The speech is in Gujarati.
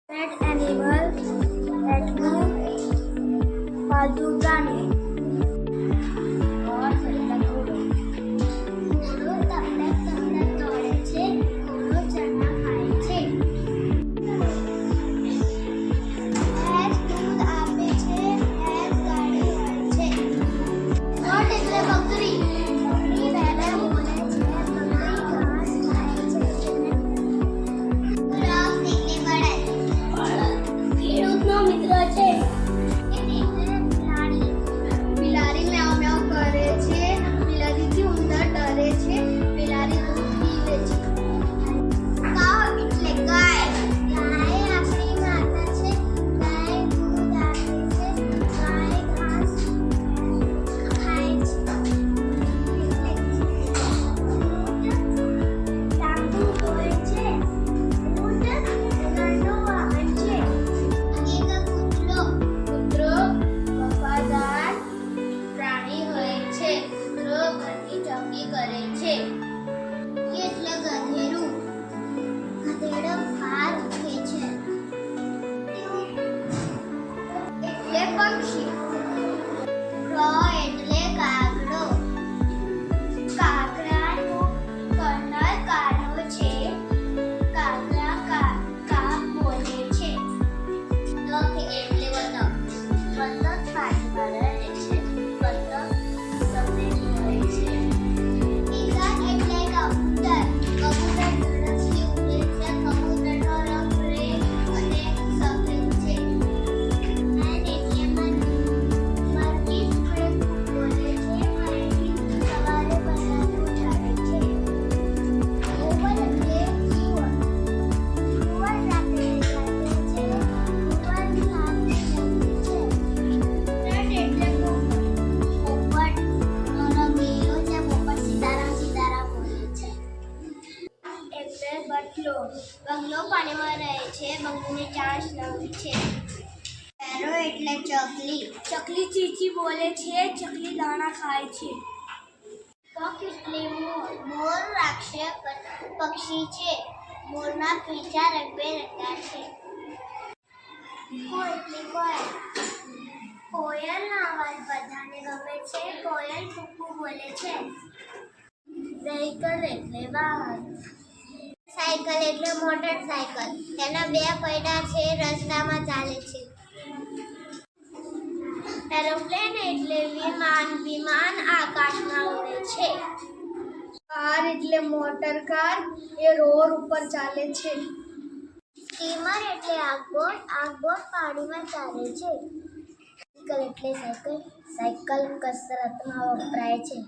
पेट एनिमल पेट में पालतू प्राणी और घोड़ो घोड़ो तबले तबले दौड़े छे घोड़ो चना खाए छे ભેંસ દૂધ આપે છે ભેંસ ગાડી હોય છે ગોટ એટલે બકરી બકરી વેલે બોલે છે બકરી ઘાસ ખાય છે ખોરાક નીકળી પડે ખેડૂતનો મિત્ર છે બિલાડી મેવ મેવ કરે છે બિલાડીથી ઉંદર ડરે છે બિલાડી દૂધ પીવે છે કાવ એટલે ગાય ગાય આપણી માતા છે ગાય દૂધ આપે છે ગાય ઘાસ ખાય છે લાંબુ હોય છે ઊંટ ઘરનું વાહન છે એક કૂતરો વફાદાર પ્રાણી હોય છે કૂતરો ઘરની ચોકી કરે છે એટલે ગધેડો ભાર ઉઠે છે એટલે પક્ષી એટલે કાગડો કાગડાનું કર્નલ કાઢો છે કાગડા કા બોલે છે તક એટલે બતક બતક પાણીમાં રહે છે બતક સફેદ હોય છે પિકાક એટલે કબૂતર કબૂતર ઝડપથી ઉડે છે કબૂતરનો રંગ ગ્રે અને સફેદ છે એન એટલે મરઘી ખૂબ બોલે છે મરઘી સવારે બધાને ઉઠાડે છે ઓવલ એટલે સુવર સુવર રાત્રે જાગે છે સુવરની આંખ જમણી છે રટ એટલે પોપટનો રંગ લીલો છે પોપટ સીતારામ બોલે છે એટલે બગલો પાણીમાં રહે છે બંગલોની ચાંચ લાંબી છે પેરો એટલે ચકલી ચીચી બોલે છે ચકલી દાણા ખાય છે કોક એટલે મોર રાષ્ટ્રીય પક્ષી છે મોરના પીંછા રંગબેરંગા છે કોયલનો અવાજ બધાને ગમે છે કોયલ કુકુ બોલે છે વેહિકલ એટલે વાહન સાયકલ એટલે મોટરસાયકલ તેના બે પૈડા છે રસ્તામાં ચાલે છે એરોપ્લેન એટલે વિમાન આકાશમાં ઉડે છે કાર એટલે મોટર કાર એ રોડ ઉપર ચાલે છે સ્ટીમર એટલે આગબોટ પાણીમાં ચાલે છે સાયકલ એટલે સાયકલ કસરતમાં વપરાય છે